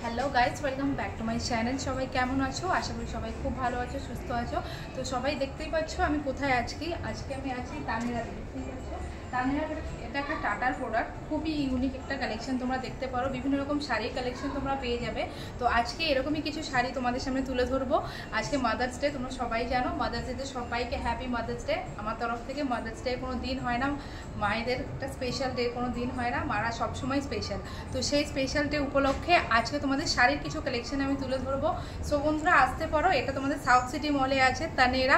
Hello guys, welcome back to my channel. সবাই কেমন আছো? আশা করি সবাই খুব ভালো আছো, সুস্থ আছো। তো সবাই দেখতেই পাচ্ছ আমি কোথায় আজকে আমি আছি তানেরাতে। দেখতেই পাচ্ছ তানেরার এটা একটা টাটার প্রোডাক্ট, খুবই ইউনিক একটা কালেকশন। তোমরা দেখতে পারো বিভিন্ন রকম শাড়ির কালেকশন তোমরা পেয়ে যাবে। তো আজকে এরকমই কিছু শাড়ি তোমাদের সামনে তুলে ধরবো। আজকে মাদার্স ডে, তোমরা সবাই জানো মাদার্স ডেতে সবাইকে হ্যাপি মাদার্স ডে। আমার তরফ থেকে মাদার্স ডে কোনো দিন হয় না, মায়েদের একটা স্পেশাল ডে কোনো দিন হয় না, মারা সবসময় স্পেশাল। তো সেই স্পেশাল ডে উপলক্ষে আজকে তোমাদের শাড়ির কিছু কালেকশন আমি তুলে ধরবো। সো বন্ধুরা আসতে পারো, এটা তোমাদের সাউথ সিটি মলে আছে তানেরা,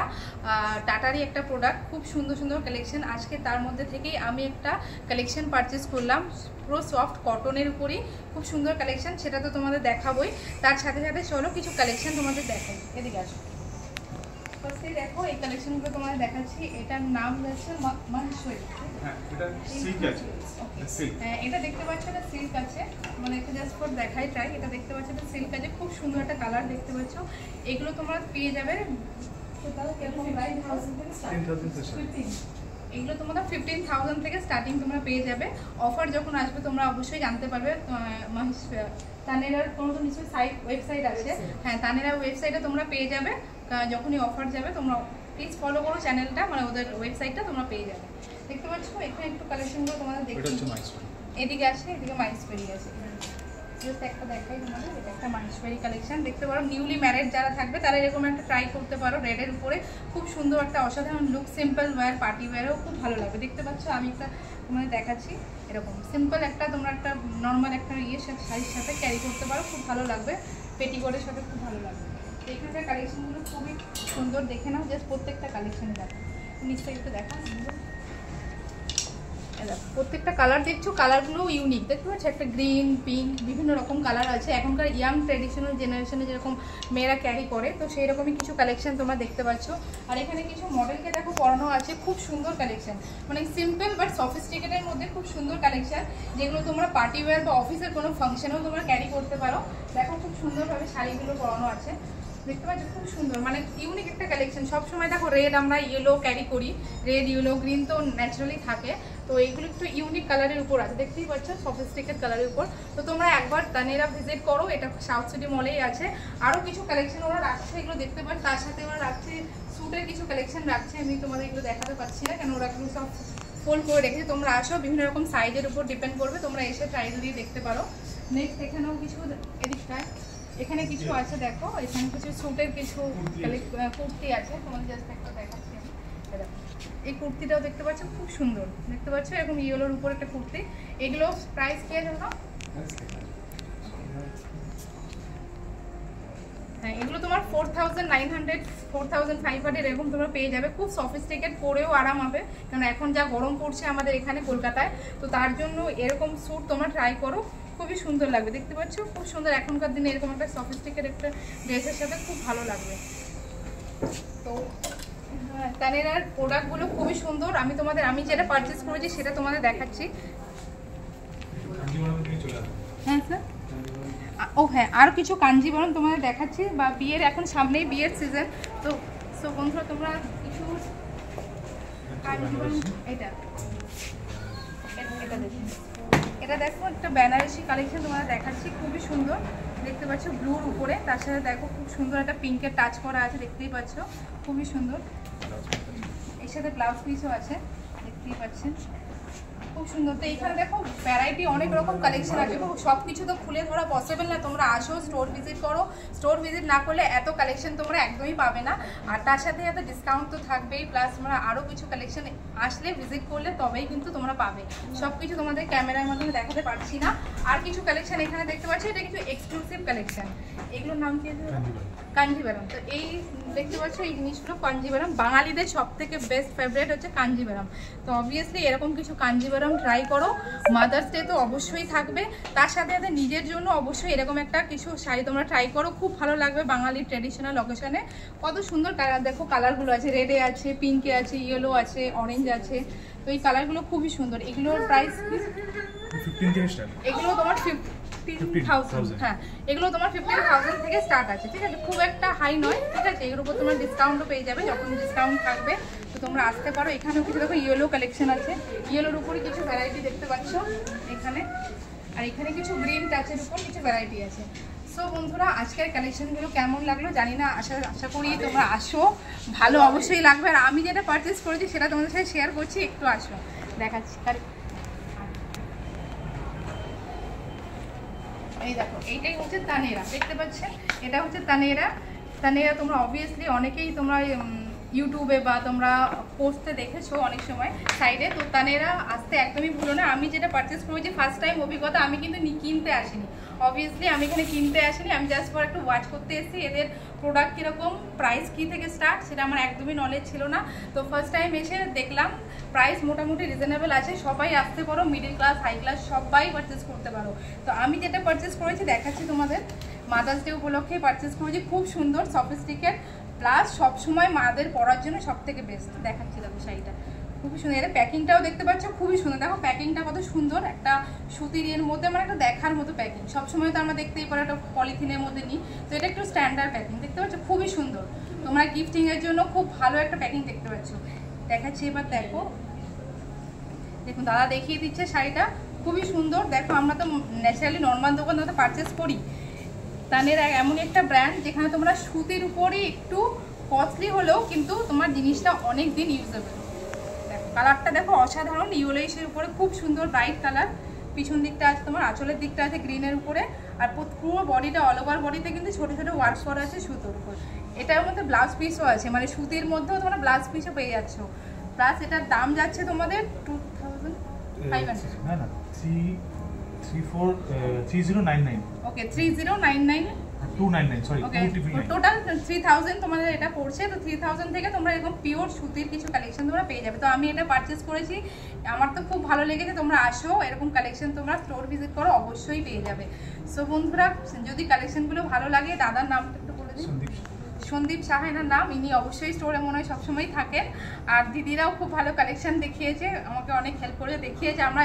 টাটারই একটা প্রোডাক্ট, খুব সুন্দর সুন্দর কালেকশন। আজকে তার মধ্যে থেকেই আমি একটা কালেকশন পারচেস করলাম, পুরো সফট কটনের উপরই খুব সুন্দর কালেকশন, সেটা তো তোমাদের দেখাবোই। তার সাথে সাথে চলো কিছু কালেকশন তোমাদের দেখাই, এদিকে আসো। ফার্স্টে দেখো এই কালেকশনগুলো তোমাদের দেখাচ্ছি। এটার নাম হচ্ছে মাহেশ্বরী। এটা দেখতে পাচ্ছ, এটা সিল্ক আছে, মানে এটা জাস্ট ফর দেখাই ট্রাই। এটা দেখতে পাচ্ছ, এটা সিল্ক আছে, খুব সুন্দর একটা কালার দেখতে পাচ্ছ। এগুলো তোমরা পেয়ে যাবে এগুলো তোমরা 15,000 থেকে স্টার্টিং তোমরা পেয়ে যাবে। অফার যখন আসবে তোমরা অবশ্যই জানতে পারবে। তানেরার কোনো তো নিশ্চয়ই ওয়েবসাইট আছে, হ্যাঁ তানেরা ওয়েবসাইটে তোমরা পেয়ে যাবে। যখনই অফার যাবে তোমরা প্লিজ ফলো করো চ্যানেলটা, মানে ওদের ওয়েবসাইটটা তোমরা পেয়ে যাবে। দেখতে পাচ্ছ এখানে একটু কালেকশনগুলো তোমাদের দেখতে, এদিকে আছে, এদিকে মাহেশ্বরী আছে। জাস্ট একটা দেখাই তোমাদের, এটা একটা মাহেশ্বরী কালেকশন দেখতে পারো। নিউলি ম্যারেড যারা থাকবে তারা এরকম একটা ট্রাই করতে পারো। রেডের উপরে খুব সুন্দর একটা অসাধারণ লুক, সিম্পল ওয়্যার, পার্টি ওয়্যারও খুব ভালো লাগবে। দেখতে পাচ্ছ আমি একটা তোমাদের দেখাচ্ছি, এরকম সিম্পল একটা তোমরা একটা নর্মাল একটা শাড়ির সাথে ক্যারি করতে পারো, খুব ভালো লাগবে। পেটিকোটের সাথে খুব ভালো লাগবে। তো এখানকার কালেকশনগুলো খুবই সুন্দর, দেখে নাও। জাস্ট প্রত্যেকটা কালেকশনে দেখো, নিশ্চয়ই একটু দেখা। প্রত্যেকটা কালার দেখছো, কালারগুলো ইউনিক দেখতে পাচ্ছ, একটা গ্রিন, পিঙ্ক, বিভিন্ন রকম কালার আছে। এখনকার ইয়াং ট্রেডিশনাল জেনারেশনে যেরকম মেয়েরা ক্যারি করে, তো সেই রকমই কিছু কালেকশন তোমরা দেখতে পাচ্ছ। আর এখানে কিছু মডেলকে দেখো পরানো আছে, খুব সুন্দর কালেকশন, মানে সিম্পল বাট সফিস্টিকেটের মধ্যে খুব সুন্দর কালেকশন, যেগুলো তোমরা পার্টি ওয়্যার বা অফিসের কোনো ফাংশনেও তোমরা ক্যারি করতে পারো। দেখো খুব সুন্দরভাবে শাড়িগুলো পরানো আছে, দেখতে পাচ্ছ খুব সুন্দর, মানে ইউনিক একটা কালেকশন। সবসময় দেখো রেড আমরা ইয়েলো ক্যারি করি, রেড ইয়েলো গ্রিন তো ন্যাচারালি থাকে, তো এইগুলো একটু ইউনিক কালারের উপর আছে, দেখতেই পাচ্ছ সফিস্টিকেট কালারের উপর। তো তোমরা একবার তানেরা ভিজিট করো, এটা সাউথ সিটি মলেই আছে। আরও কিছু কালেকশন ওরা রাখছে, এগুলো দেখতে পাচ্ছ। তার সাথে ওরা রাখছে স্যুটের কিছু কালেকশন রাখছে, আমি তোমাদের এগুলো দেখাতে পারছি না কেন ওরা এগুলো সব ফোল্ড করে রেখেছে। তোমরা আসো, বিভিন্ন রকম সাইজের উপর ডিপেন্ড করবে, তোমরা এসে ট্রাইল দিয়ে দেখতে পারো। নেক্সট এখানেও কিছু এদিকটায় এখানে কিছু আছে, দেখো এখানে কিছু স্যুটের কিছু কুর্তি আছে, তোমাদের জাস্ট একটা দেখাচ্ছি আমি। এই কুর্তিটাও দেখতে পাচ্ছ, খুব সুন্দর দেখতে পাচ্ছ, এরকম ইয়েলোর উপর একটা কুর্তি। এগুলো প্রাইস কি আছে না? হ্যাঁ, এগুলো তোমার 4,900 4,500 এরকম তোমরা পেয়ে যাবে। খুব সফিস্টিকেট, পরেও আরাম হবে, কারণ এখন যা গরম পড়ছে আমাদের এখানে কলকাতায়, তো তার জন্য এরকম স্যুট তোমরা ট্রাই করো, খুবই সুন্দর লাগবে। দেখতে পাচ্ছ খুব সুন্দর, এখনকার দিনে এরকম একটা সফিস্টিকেট একটা ড্রেসের সাথে খুব ভালো লাগবে। তো তানেরার প্রোডাক্টগুলো খুবই সুন্দর। আমি যেটা পারচেস করেছি সেটা তোমাদের দেখাচ্ছি। হ্যাঁ স্যার, ও হ্যাঁ, আরও কিছু কাঞ্জিবরম তোমাদের দেখাচ্ছি, বা বিয়ের এখন সামনেই বিয়ের সিজন, তো সো বন্ধুরা তোমরা কিছু কাঞ্জিবরম, এটা দেখুন, এটা দেখো একটা বেনারসি কালেকশন তোমাদের দেখাচ্ছি, খুবই সুন্দর দেখতে পাচ্ছ, ব্লুর উপরে, তার সাথে দেখো খুব সুন্দর একটা পিঙ্কের টাচ করা আছে, দেখতেই পাচ্ছ খুবই সুন্দর। এর সাথে ব্লাউজ পিসও আছে, দেখতেই পাচ্ছেন খুব সুন্দর। তো এইখানে দেখো ভ্যারাইটি অনেক রকম কালেকশন আছে, সব কিছু তো খুলে ধরা পসিবল না। তোমরা আসো, স্টোর ভিজিট করো, স্টোর ভিজিট না করলে এত কালেকশন তোমরা একদমই পাবে না। আর তার সাথে এত ডিসকাউন্ট তো থাকবেই, প্লাস তোমরা আরও কিছু কালেকশন আসলে ভিজিট করলে তবেই কিন্তু তোমরা পাবে। সব কিছু তোমাদের ক্যামেরার মাধ্যমে দেখাতে পারছি না। আর কিছু কালেকশন এখানে দেখতে পাচ্ছি, এটা কিছু এক্সক্লুসিভ কালেকশন, এগুলোর নাম কি আছে? কাঞ্জিভারাম। তো এই দেখতে পাচ্ছ এই জিনিসগুলো কাঞ্জিভারাম, বাঙালিদের সব থেকে বেস্ট ফেভারিট হচ্ছে কাঞ্জিভারাম। তো অবভিয়াসলি এরকম কিছু কাঞ্জিভারাম ট্রাই করো। মাদার্স ডে তো অবশ্যই থাকবে, তার সাথে সাথে নিজের জন্য অবশ্যই এরকম একটা কিছু শাড়ি তোমরা ট্রাই করো, খুব ভালো লাগবে। বাঙালির ট্র্যাডিশনাল অকেশনে কত সুন্দর কালার দেখো, কালারগুলো আছে, রেডে আছে, পিঙ্কে আছে, ইয়েলো আছে, অরেঞ্জ আছে, তো এই কালারগুলো খুবই সুন্দর। এগুলোর প্রাইস এগুলো তোমার 15,000, হ্যাঁ এগুলো তোমার 15,000 থেকে স্টার্ট আছে, ঠিক আছে, খুব একটা হাই নয়, ঠিক আছে। এগুলোর উপর তোমার ডিসকাউন্টও পেয়ে যাবে, যখন ডিসকাউন্ট থাকবে তো তোমরা আসতে পারো। এখানেও কিছু দেখো ইয়েলো কালেকশন আছে, ইয়েলোর উপরে কিছু ভ্যারাইটি দেখতে পাচ্ছ এখানে। আর এখানে কিছু গ্রিন টাচের উপর কিছু ভ্যারাইটি আছে। সো বন্ধুরা আজকের কালেকশনগুলো কেমন লাগলো জানি না, আশা করি তোমরা আসো, ভালো অবশ্যই লাগবে। আর আমি যেটা পারচেস করেছি সেটা তোমাদের সাথে শেয়ার করছি, একটু আসো দেখাচ্ছি। এই দেখো এইটাই হচ্ছে তানেরা, দেখতে পাচ্ছেন এটা হচ্ছে তানেরা। তানেরা তোমরা অবভিয়াসলি অনেকেই তোমরা ইউটিউবে বা তোমরা পোস্টে দেখেছো অনেক সময় সাইডে। তো তানেরা আসতে একদমই ভুলো না। আমি যেটা পারচেস করেছি ফার্স্ট টাইম অভিজ্ঞতা, আমি কিন্তু কিনতে আসিনি, অবভিয়াসলি আমি এখানে কিনতে আসিনি, আমি জাস্ট ফর একটু ওয়াচ করতে এসেছি এদের প্রোডাক্ট কীরকম, প্রাইস কী থেকে স্টার্ট সেটা আমার একদমই নলেজ ছিল না। তো ফার্স্ট টাইম এসে দেখলাম প্রাইস মোটামুটি রিজনেবল আছে, সবাই আসতে পারো, মিডিল ক্লাস হাই ক্লাস সবাই পারচেস করতে পারো। তো আমি যেটা পারচেস করেছি দেখাচ্ছি তোমাদের, মাদার্স ডে উপলক্ষে পারচেস করেছি, খুব সুন্দর সফিস্টিকেট প্লাস সবসময় মাদের পরার জন্য সব থেকে বেস্ট। দেখাচ্ছি দেখো শাড়িটা খুবই সুন্দর, এটা প্যাকিংটাও দেখতে পাচ্ছ খুবই সুন্দর, দেখো প্যাকিংটা কত সুন্দর, একটা সুতির এর মধ্যে আমার একটা দেখার মতো প্যাকিং। সবসময় তো আমরা দেখতেই পারি একটা পলিথিনের মধ্যে নিই, তো এটা একটু স্ট্যান্ডার্ড প্যাকিং দেখতে পাচ্ছ, খুবই সুন্দর। তোমরা গিফটিংয়ের জন্য খুব ভালো একটা প্যাকিং দেখতে পাচ্ছ। দেখাচ্ছি এবার দেখো, দেখুন দাদা দেখিয়ে দিচ্ছে শাড়িটা, খুবই সুন্দর। দেখো আমরা তো ন্যাচারালি নর্মাল দোকান থেকে পারচেস করি, তানেরা এমন একটা ব্র্যান্ড যেখানে তোমরা সুতির উপরই একটু কস্টলি হলেও কিন্তু তোমার জিনিসটা অনেক দিন ইউজেবল। দেখো কালারটা দেখো অসাধারণ, ইয়েলোইশের উপরে খুব সুন্দর ব্রাইট কালার। পিছন দিকটা আছে তোমার, আঁচলের দিকটা আছে গ্রিনের উপরে, আর পুরো বডিটা অল ওভার বডিতে কিন্তু ছোটো ছোটো ওয়ার্ক করা আছে সুতোর উপর। এটার মধ্যে ব্লাউজ পিসও আছে, মানে সুতির মধ্যেও তোমরা ব্লাউজ পিসও পেয়ে যাচ্ছ। প্লাস এটার দাম যাচ্ছে তোমাদের 2500, না না 3099 ওকে 3099 299 সরি 299 টোটাল 3000 তোমাদের এটা পড়ছে। তো 3000 থেকে তোমরা এরকম পিওর সুতির কিছু কালেকশন তোমরা পেয়ে যাবে। তো আমি এটা পারচেস করেছি, আমার তো খুব ভালো লেগেছে। তোমরা আসো, এরকম কালেকশন তোমরা স্টোর ভিজিট করো, অবশ্যই পেয়ে যাবে। সো বন্ধুরা যদি কালেকশনগুলো ভালো লাগে, দাদার নামটা একটু বলে দিন। সন্দীপ সাহা এনার নাম, ইনি অবশ্যই স্টোরে মনে হয় সবসময় থাকেন। আর দিদিরাও খুব ভালো কালেকশন দেখিয়েছে, আমাকে অনেক হেল্প করে দেখিয়েছে। আমরা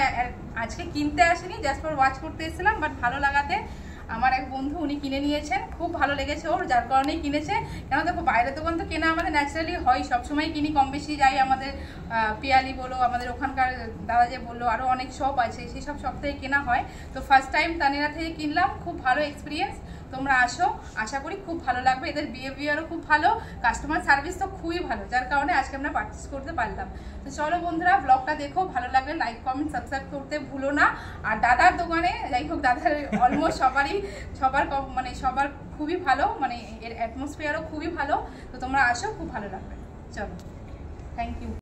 আজকে কিনতে আসিনি, জাস্ট ফর ওয়াচ করতে এসেছিলাম, বাট ভালো লাগাতে আমার এক বন্ধু উনি কিনে নিয়েছেন, খুব ভালো লেগেছে ওর, যার কারণেই কিনেছে। কেন দেখো বাইরের দোকান তো কেনা আমাদের ন্যাচারালি হয়, সবসময় কিনি, কম বেশি যাই, আমাদের পিয়ালি বলো, আমাদের ওখানকার দাদা যে বললো আরও অনেক শপ আছে, সেই সব শপ থেকে কেনা হয়। তো ফার্স্ট টাইম তানেরা থেকে কিনলাম, খুব ভালো এক্সপিরিয়েন্স। তোমরা আসো, আশা করি খুব ভালো লাগবে। এদের বিহেভিয়ারও খুব ভালো, কাস্টমার সার্ভিস তো খুবই ভালো, যার কারণে আজকে আমরা পারচেস করতে পারলাম। তো চলো বন্ধুরা ব্লগটা দেখো, ভালো লাগলে লাইক কমেন্ট সাবস্ক্রাইব করতে ভুলো না। আর দাদার দোকানে যাই হোক, দাদার অলমোস্ট সবার খুবই ভালো, মানে এর অ্যাটমসফিয়ারও খুবই ভালো। তো তোমরা আসো, খুব ভালো লাগবে। চলো, থ্যাংক ইউ।